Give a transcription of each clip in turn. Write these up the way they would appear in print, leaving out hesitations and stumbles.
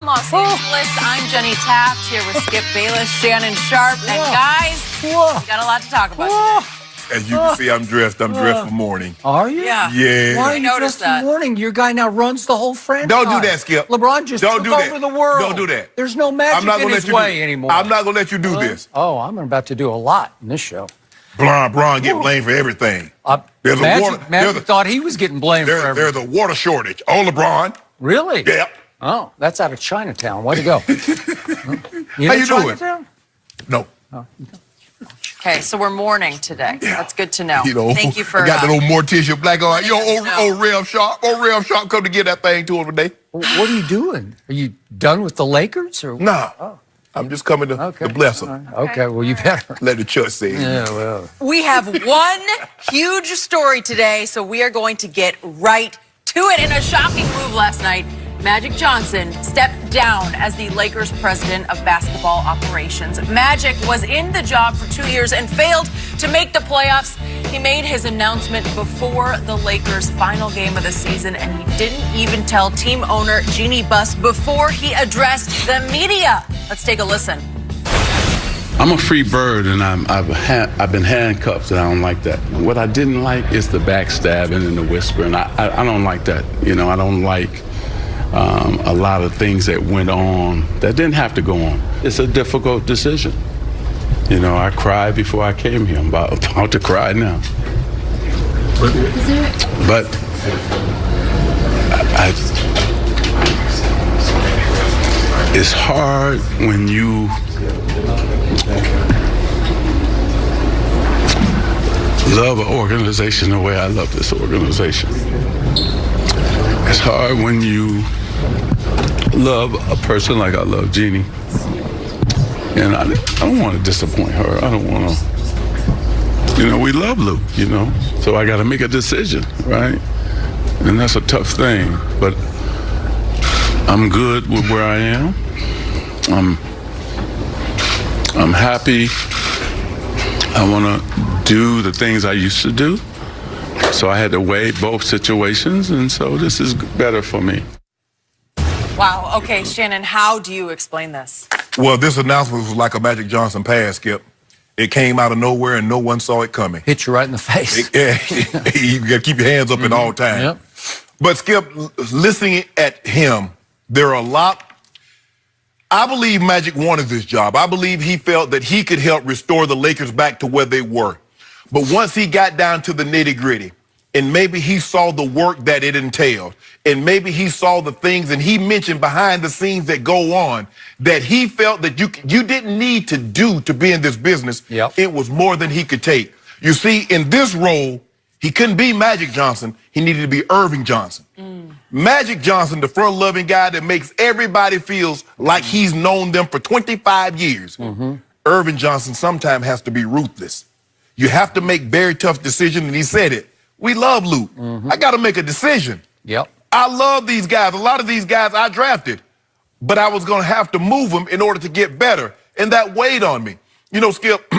Los Angeles, I'm Jenny Taft here with Skip Bayless, Shannon Sharp, and guys, we got a lot to talk about today. As you can see, I'm dressed for morning. Are you? Yeah. Yeah. Why are you dressed for morning? Your guy now runs the whole franchise. Don't do that, Skip. LeBron just took over the world. Don't do that. There's no magic in his way anymore. I'm not going to let you do this. Oh, I'm about to do a lot in this show. Bron get blamed for everything. Magic thought he was getting blamed for everything. There's a water shortage. Oh, LeBron. Really? Yeah. Oh, that's out of Chinatown. Way to go. How you doing? No. Oh. Okay, so we're mourning today. Yeah. That's good to know. Thank you for... I got that old Morticia black on. Old Rev Sharp. Old Rev Sharp come to get that thing to him today. What are you doing? Are you done with the Lakers? Or? Nah. Oh. I'm just coming to bless them. Okay, well, you better. Let the church say it. Yeah, well. We have one huge story today, so we are going to get right to it. In a shocking move last night, Magic Johnson stepped down as the Lakers president of basketball operations. Magic was in the job for 2 years and failed to make the playoffs. He made his announcement before the Lakers' final game of the season, and he didn't even tell team owner Jeannie Buss before he addressed the media. Let's take a listen. I'm a free bird, and I've been handcuffed, and I don't like that. What I didn't like is the backstabbing and the whispering. I don't like that. You know, I don't like a lot of things that went on that didn't have to go on. It's a difficult decision. You know, I cried before I came here. I'm about to cry now. But it's hard when you love an organization the way I love this organization. It's hard when you love a person like I love Jeannie. And I don't want to disappoint her. I don't want to, you know, we love Luke, you know. So I got to make a decision, right? And that's a tough thing. But I'm good with where I am. I'm happy. I want to do the things I used to do. So I had to weigh both situations, and so this is better for me. Wow. Okay, Shannon, how do you explain this? Well, this announcement was like a Magic Johnson pass, Skip. It came out of nowhere, and no one saw it coming. Hit you right in the face. You got to keep your hands up at all times. Yep. But, Skip, listening at him, there are a lot. I believe Magic wanted this job. I believe he felt that he could help restore the Lakers back to where they were. But once he got down to the nitty-gritty, and maybe he saw the work that it entailed, and maybe he saw the things, and he mentioned behind the scenes that go on, that he felt that you didn't need to do to be in this business. Yep. It was more than he could take. You see, in this role, he couldn't be Magic Johnson. He needed to be Irving Johnson. Magic Johnson, the front-loving guy that makes everybody feels like he's known them for 25 years. Irving Johnson sometimes has to be ruthless. You have to make very tough decisions, and he said it. We love Luke. I got to make a decision. Yep. I love these guys. A lot of these guys I drafted, but I was going to have to move them in order to get better, and that weighed on me. You know, Skip,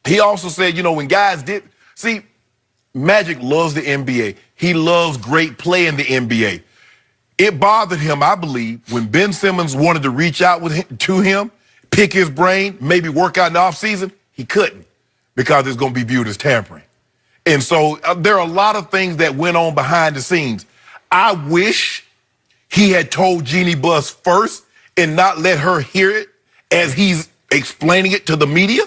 he also said, you know, when guys did, see, Magic loves the NBA. He loves great play in the NBA. It bothered him, I believe, when Ben Simmons wanted to reach out to him, pick his brain, maybe work out in the offseason. He couldn't because it's going to be viewed as tampering. And so there are a lot of things that went on behind the scenes. I wish he had told Jeannie Buss first and not let her hear it as he's explaining it to the media.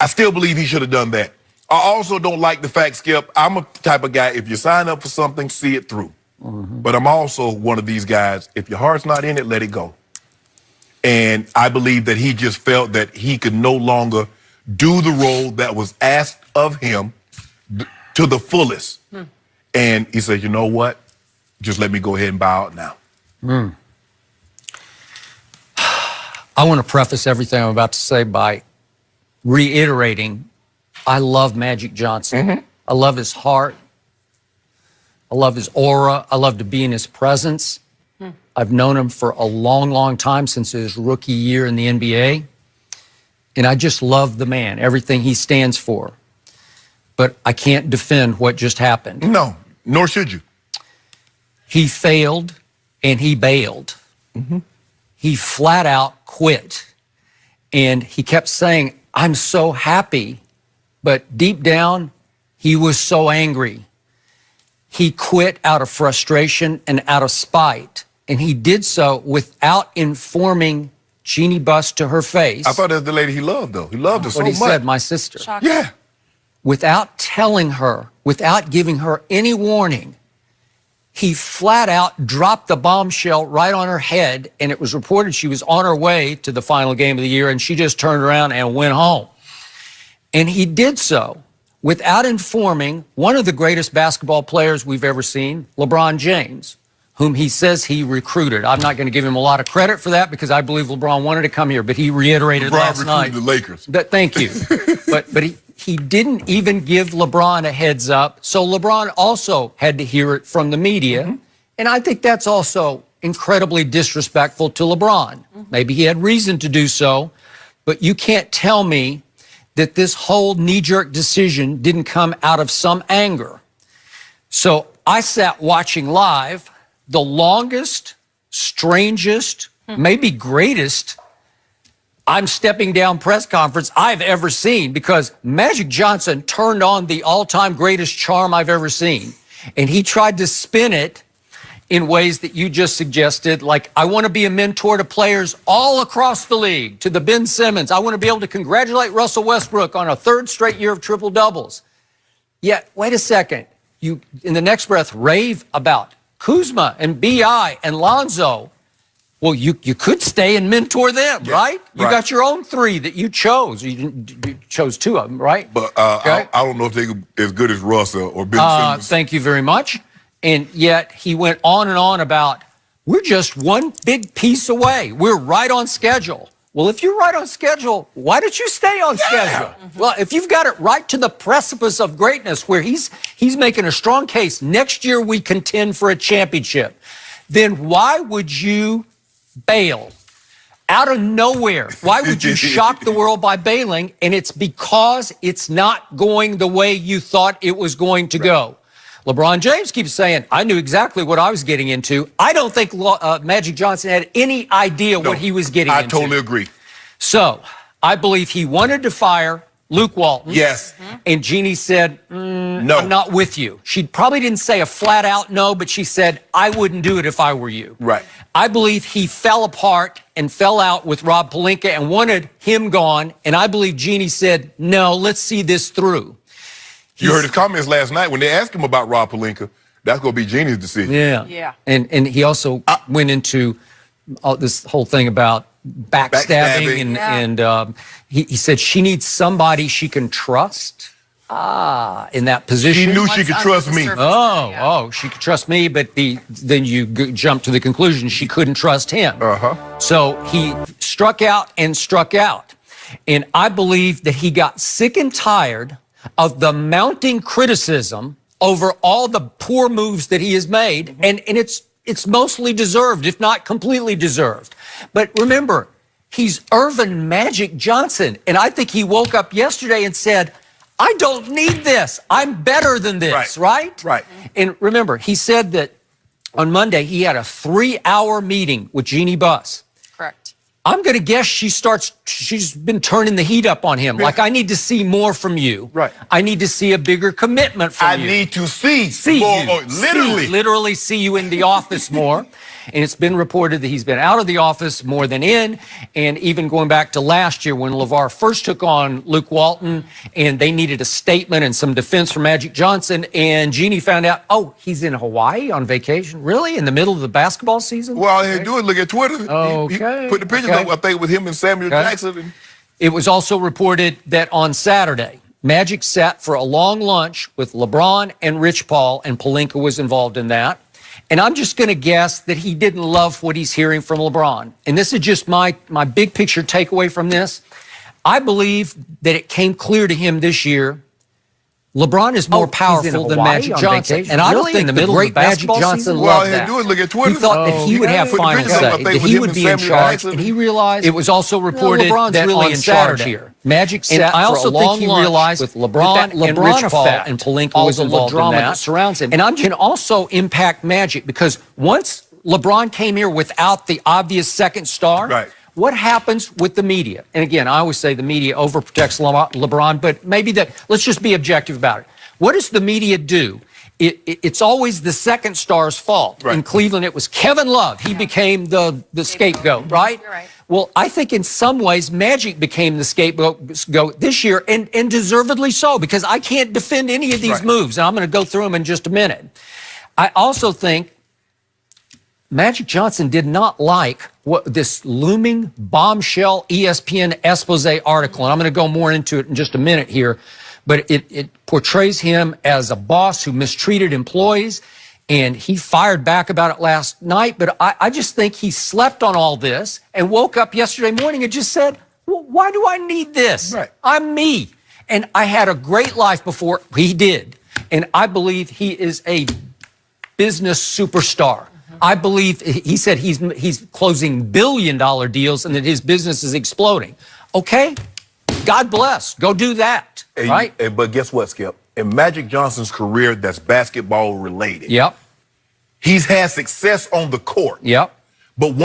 I still believe he should have done that. I also don't like the fact, Skip, I'm a type of guy, if you sign up for something, see it through. But I'm also one of these guys, if your heart's not in it, let it go. And I believe that he just felt that he could no longer do the role that was asked of him to the fullest. And he said, you know what? Just let me go ahead and bow out now. I want to preface everything I'm about to say by reiterating, I love Magic Johnson. I love his heart. I love his aura. I love to be in his presence. I've known him for a long, long time, since his rookie year in the NBA. And I just love the man, everything he stands for. But I can't defend what just happened. No, nor should you. He failed and he bailed. he flat out quit. And he kept saying, I'm so happy. But deep down, he was so angry. He quit out of frustration and out of spite. And he did so without informing Jeannie Buss to her face. I thought that was the lady he loved, though. He loved her so What much. he said, my sister. Shocking. Yeah. Without telling her, without giving her any warning, he flat out dropped the bombshell right on her head, and it was reported she was on her way to the final game of the year, and she just turned around and went home. And he did so without informing one of the greatest basketball players we've ever seen, LeBron James, whom he says he recruited. I'm not going to give him a lot of credit for that because I believe LeBron wanted to come here, but he reiterated last night. The Lakers. Thank you. but he didn't even give LeBron a heads up, so LeBron also had to hear it from the media. And I think that's also incredibly disrespectful to LeBron. Maybe he had reason to do so, but you can't tell me that this whole knee-jerk decision didn't come out of some anger. So I sat watching live the longest, strangest, maybe greatest I'm stepping down press conference I've ever seen, because Magic Johnson turned on the all-time greatest charm I've ever seen. And he tried to spin it in ways that you just suggested, like, I want to be a mentor to players all across the league, to the Ben Simmons. I want to be able to congratulate Russell Westbrook on a third straight year of triple doubles. Yet, wait a second, you, in the next breath, rave about Kuzma and B.I. and Lonzo. Well, you could stay and mentor them, right? You got your own three that you chose. You chose two of them, right? But I don't know if they're as good as Russ or Ben Simmons. Thank you very much. And yet he went on and on about, we're just one big piece away. We're right on schedule. Well, if you're right on schedule, why don't you stay on schedule? Well, if you've got it right to the precipice of greatness where he's making a strong case, next year we contend for a championship, then why would you bail out of nowhere? Why would you shock the world by bailing? And it's because it's not going the way you thought it was going to go. LeBron James keeps saying, I knew exactly what I was getting into. I don't think Magic Johnson had any idea what he was getting into. I totally agree. So I believe he wanted to fire Luke Walton. Yes. And Jeannie said, no, I'm not with you. She probably didn't say a flat out no, but she said, I wouldn't do it if I were you. Right. I believe he fell apart and fell out with Rob Pelinka and wanted him gone. And I believe Jeannie said, no, let's see this through. You heard his comments last night when they asked him about Rob Pelinka. That's going to be Jeannie's decision. Yeah. And he also went into this whole thing about backstabbing. And he said she needs somebody she can trust in that position. She knew she could trust me. She could trust me, but then you jump to the conclusion she couldn't trust him. So he struck out and struck out. And I believe that he got sick and tired of the mounting criticism over all the poor moves that he has made. And it's mostly deserved, if not completely deserved. But remember, he's Earvin Magic Johnson. And I think he woke up yesterday and said, I don't need this. I'm better than this, right? Right. And remember, he said that on Monday he had a 3-hour meeting with Jeannie Buss. Correct. I'm going to guess she's been turning the heat up on him. Like, I need to see more from you. Right. I need to see a bigger commitment from you. I need to see more, you. Literally see you in the office more. And it's been reported that he's been out of the office more than in. And even going back to last year when LeVar first took on Luke Walton and they needed a statement and some defense from Magic Johnson, and Jeannie found out, he's in Hawaii on vacation? Really? In the middle of the basketball season? Well, all he had to do is look at Twitter. He put the pictures up, I think, with him and Samuel Jackson. It was also reported that on Saturday, Magic sat for a long lunch with LeBron and Rich Paul, and Pelinka was involved in that. And I'm just going to guess that he didn't love what he's hearing from LeBron. And this is just my big picture takeaway from this. I believe that it came clear to him this year, LeBron is more powerful than Magic Johnson. And I don't think the great Magic Johnson loved that. He thought that he would have final say, that he would be in charge. And he realized it was also reported that really on Saturday, Magic sat for a long lunch with LeBron and Rich Paul, and Pelinka was involved in that. And I can also impact Magic because once LeBron came here without the obvious second star. Right. What happens with the media? And again, I always say the media overprotects LeBron, but maybe let's just be objective about it. What does the media do? It's always the second star's fault. Right. In Cleveland, it was Kevin Love. He became the scapegoat, right? You're right. Well, I think in some ways Magic became the scapegoat this year, and deservedly so, because I can't defend any of these moves, and I'm going to go through them in just a minute. I also think Magic Johnson did not like this looming bombshell ESPN expose article, and I'm going to go more into it in just a minute here, but it portrays him as a boss who mistreated employees, and he fired back about it last night. But I just think he slept on all this and woke up yesterday morning and just said, well, why do I need this? Right. I'm me. And I had a great life before he did. And I believe he is a business superstar. I believe he said he's closing billion-dollar deals and that his business is exploding. Okay, God bless. Go do that, right? But guess what, Skip? In Magic Johnson's career, that's basketball related. Yep. He's had success on the court. Yep. But